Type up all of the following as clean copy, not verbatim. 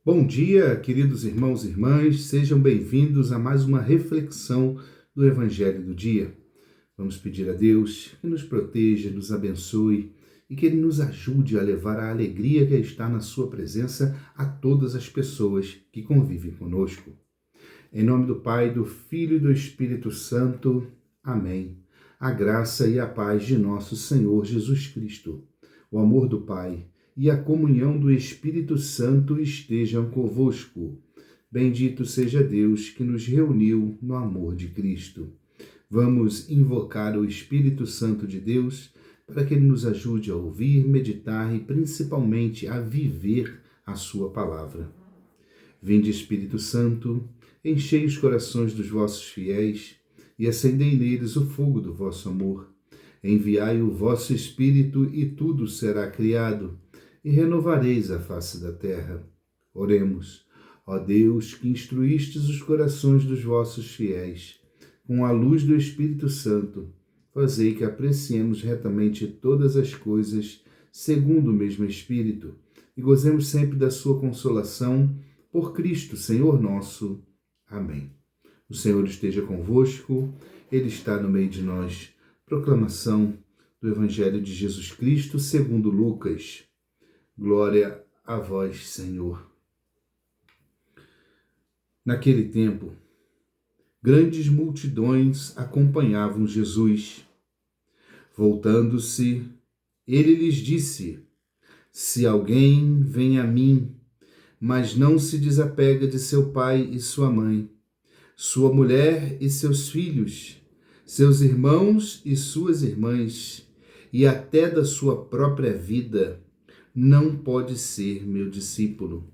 Bom dia, queridos irmãos e irmãs, sejam bem-vindos a mais uma reflexão do Evangelho do Dia. Vamos pedir a Deus que nos proteja, nos abençoe e que Ele nos ajude a levar a alegria que está na Sua presença a todas as pessoas que convivem conosco. Em nome do Pai, do Filho e do Espírito Santo. Amém. A graça e a paz de nosso Senhor Jesus Cristo, o amor do Pai e a comunhão do Espírito Santo estejam convosco. Bendito seja Deus que nos reuniu no amor de Cristo. Vamos invocar o Espírito Santo de Deus para que Ele nos ajude a ouvir, meditar e principalmente a viver a Sua palavra. Vinde, Espírito Santo, enchei os corações dos vossos fiéis e acendei neles o fogo do vosso amor. Enviai o vosso Espírito e tudo será criado, e renovareis a face da terra. Oremos. Ó Deus, que instruístes os corações dos vossos fiéis, com a luz do Espírito Santo, fazei que apreciemos retamente todas as coisas segundo o mesmo Espírito, e gozemos sempre da sua consolação, por Cristo, Senhor nosso. Amém. O Senhor esteja convosco, Ele está no meio de nós. Proclamação do Evangelho de Jesus Cristo segundo Lucas. Glória a vós, Senhor. Naquele tempo, grandes multidões acompanhavam Jesus. Voltando-se, ele lhes disse: Se alguém vem a mim, mas não se desapega de seu pai e sua mãe, sua mulher e seus filhos, seus irmãos e suas irmãs, e até da sua própria vida, não pode ser meu discípulo.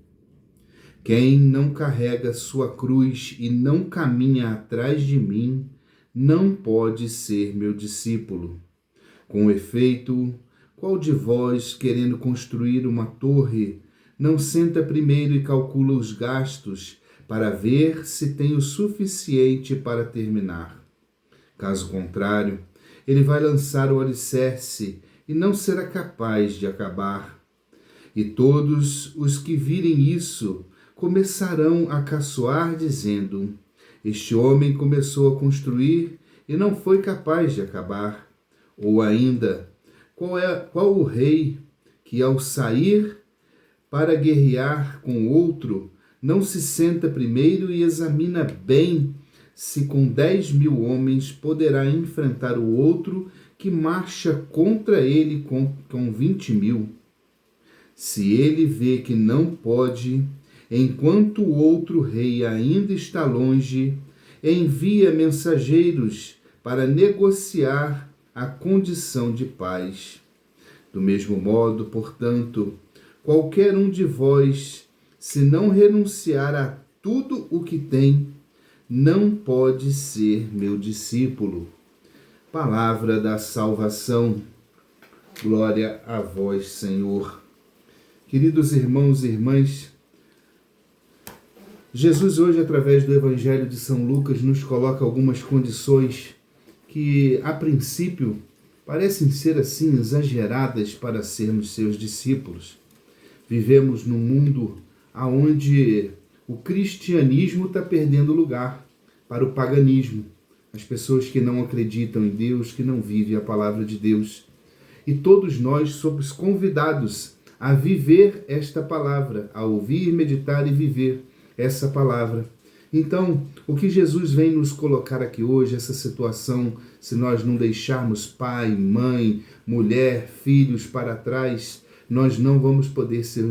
Quem não carrega sua cruz e não caminha atrás de mim, não pode ser meu discípulo. Com efeito, qual de vós, querendo construir uma torre, não senta primeiro e calcula os gastos para ver se tem o suficiente para terminar? Caso contrário, ele vai lançar o alicerce e não será capaz de acabar. E todos os que virem isso começarão a caçoar, dizendo: Este homem começou a construir e não foi capaz de acabar. Ou ainda, qual o rei que, ao sair para guerrear com outro, não se senta primeiro e examina bem se com 10.000 homens poderá enfrentar o outro que marcha contra ele com 20.000? Se ele vê que não pode, enquanto o outro rei ainda está longe, envia mensageiros para negociar a condição de paz. Do mesmo modo, portanto, qualquer um de vós, se não renunciar a tudo o que tem, não pode ser meu discípulo. Palavra da salvação. Glória a vós, Senhor. Queridos irmãos e irmãs, Jesus hoje, através do Evangelho de São Lucas, nos coloca algumas condições que, a princípio, parecem ser assim exageradas para sermos seus discípulos. Vivemos num mundo onde o cristianismo está perdendo lugar para o paganismo, as pessoas que não acreditam em Deus, que não vivem a palavra de Deus. E todos nós somos convidados a viver esta palavra, a ouvir, meditar e viver essa palavra. Então, o que Jesus vem nos colocar aqui hoje, essa situação, se nós não deixarmos pai, mãe, mulher, filhos para trás, nós não vamos poder ser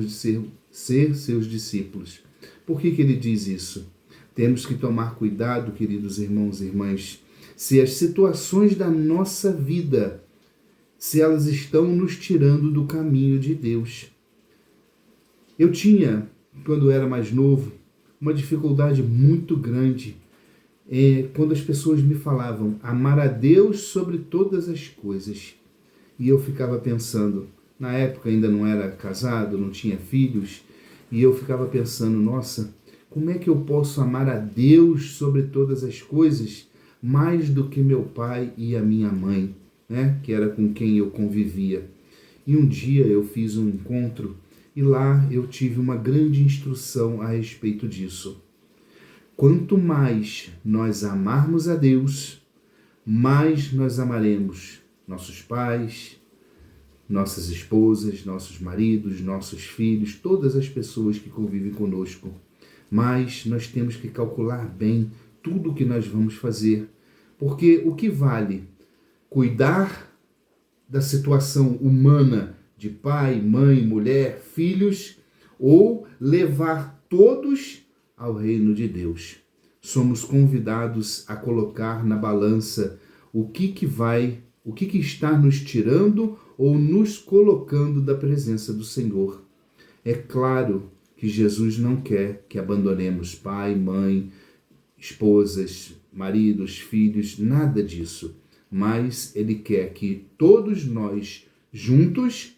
seus discípulos. Por que ele diz isso? Temos que tomar cuidado, queridos irmãos e irmãs, se as situações da nossa vida, se elas estão nos tirando do caminho de Deus. Eu tinha, quando era mais novo, uma dificuldade muito grande quando as pessoas me falavam amar a Deus sobre todas as coisas. E eu ficava pensando, na época ainda não era casado, não tinha filhos, e eu ficava pensando, nossa, como é que eu posso amar a Deus sobre todas as coisas mais do que meu pai e a minha mãe, né? Que era com quem eu convivia. E um dia eu fiz um encontro e lá eu tive uma grande instrução a respeito disso. Quanto mais nós amarmos a Deus, mais nós amaremos nossos pais, nossas esposas, nossos maridos, nossos filhos, todas as pessoas que convivem conosco. Mas nós temos que calcular bem tudo o que nós vamos fazer, porque o que vale cuidar da situação humana de pai, mãe, mulher, filhos, ou levar todos ao reino de Deus? Somos convidados a colocar na balança o que está nos tirando ou nos colocando da presença do Senhor. É claro que Jesus não quer que abandonemos pai, mãe, esposas, maridos, filhos, nada disso. Mas Ele quer que todos nós, juntos,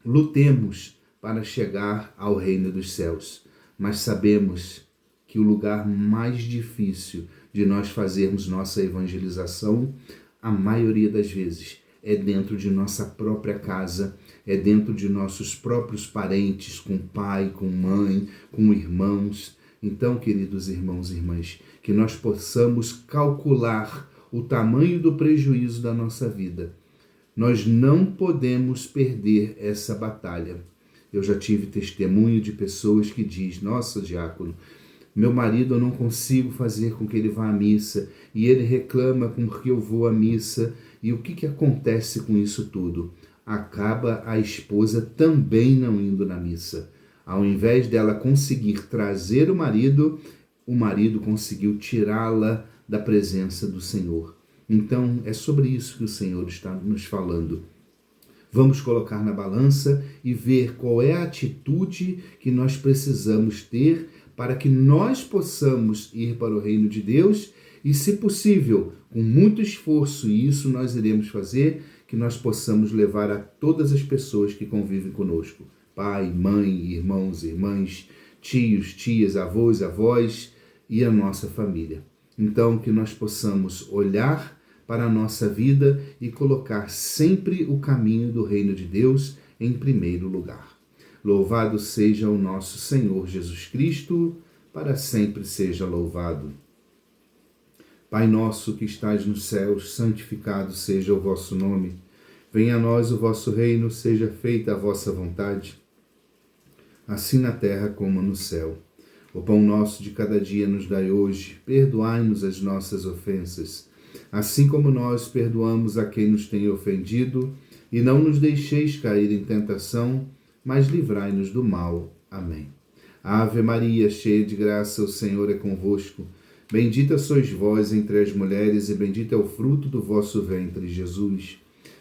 lutemos para chegar ao reino dos céus. Mas sabemos que o lugar mais difícil de nós fazermos nossa evangelização, a maioria das vezes, é dentro de nossa própria casa, é dentro de nossos próprios parentes, com pai, com mãe, com irmãos. Então, queridos irmãos e irmãs, que nós possamos calcular o tamanho do prejuízo da nossa vida. Nós não podemos perder essa batalha. Eu já tive testemunho de pessoas que dizem: nossa, diácono, meu marido eu não consigo fazer com que ele vá à missa, e ele reclama com que eu vou à missa. E o que acontece com isso tudo? Acaba a esposa também não indo na missa. Ao invés dela conseguir trazer o marido conseguiu tirá-la da presença do Senhor. Então, é sobre isso que o Senhor está nos falando. Vamos colocar na balança e ver qual é a atitude que nós precisamos ter para que nós possamos ir para o reino de Deus e, se possível, com muito esforço, e isso nós iremos fazer, que nós possamos levar a todas as pessoas que convivem conosco. Pai, mãe, irmãos, irmãs, tios, tias, avós, avós e a nossa família. Então, que nós possamos olhar para a nossa vida e colocar sempre o caminho do reino de Deus em primeiro lugar. Louvado seja o nosso Senhor Jesus Cristo, para sempre seja louvado. Pai nosso que estais nos céus, santificado seja o vosso nome. Venha a nós o vosso reino, seja feita a vossa vontade, assim na terra como no céu. O pão nosso de cada dia nos dai hoje, perdoai-nos as nossas ofensas, assim como nós perdoamos a quem nos tem ofendido, e não nos deixeis cair em tentação, mas livrai-nos do mal. Amém. Ave Maria, cheia de graça, o Senhor é convosco. Bendita sois vós entre as mulheres, e bendito é o fruto do vosso ventre, Jesus.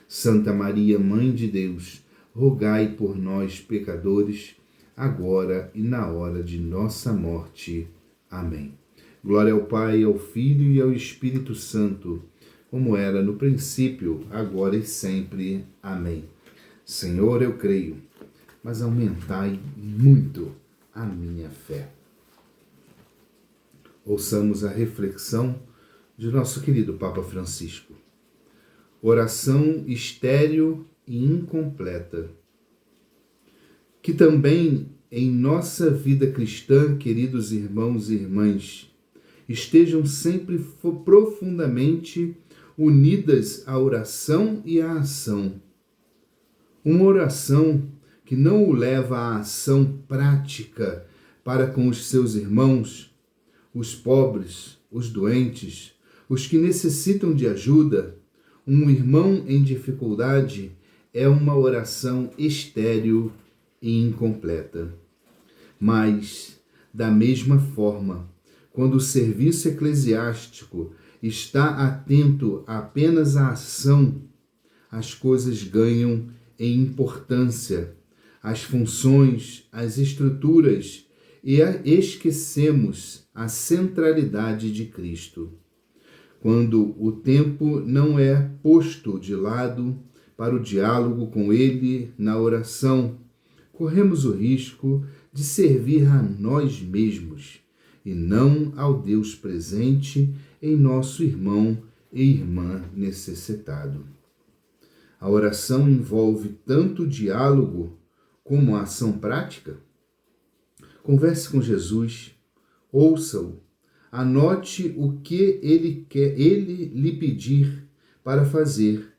Santa Maria, Mãe de Deus, rogai por nós, pecadores, agora e na hora de nossa morte. Amém. Glória ao Pai, ao Filho e ao Espírito Santo, como era no princípio, agora e sempre. Amém. Senhor, eu creio, mas aumentai muito a minha fé. Ouçamos a reflexão de nosso querido Papa Francisco. Oração estéril e incompleta. Que também em nossa vida cristã, queridos irmãos e irmãs, estejam sempre profundamente unidas à oração e à ação. Uma oração que não o leva à ação prática para com os seus irmãos, os pobres, os doentes, os que necessitam de ajuda. Um irmão em dificuldade é uma oração estéril e incompleta. Mas, da mesma forma, quando o serviço eclesiástico está atento apenas à ação, as coisas ganham em importância, as funções, as estruturas, e esquecemos a centralidade de Cristo. Quando o tempo não é posto de lado para o diálogo com Ele na oração, corremos o risco de servir a nós mesmos e não ao Deus presente em nosso irmão e irmã necessitado. A oração envolve tanto diálogo como a ação prática? Converse com Jesus, ouça-o, anote o que ele lhe pedir para fazer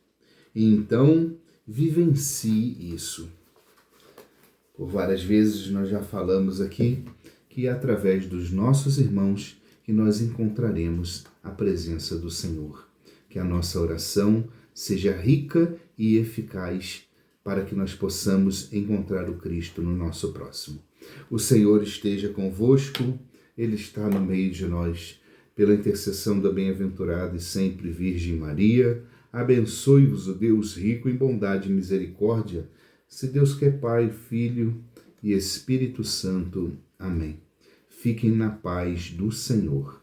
e então vivencie isso. Por várias vezes nós já falamos aqui que é através dos nossos irmãos que nós encontraremos a presença do Senhor. Que a nossa oração seja rica e eficaz para que nós possamos encontrar o Cristo no nosso próximo. O Senhor esteja convosco, Ele está no meio de nós. Pela intercessão da bem-aventurada e sempre Virgem Maria, abençoe-vos o Deus rico em bondade e misericórdia, se Deus que é Pai, Filho e Espírito Santo. Amém. Fiquem na paz do Senhor.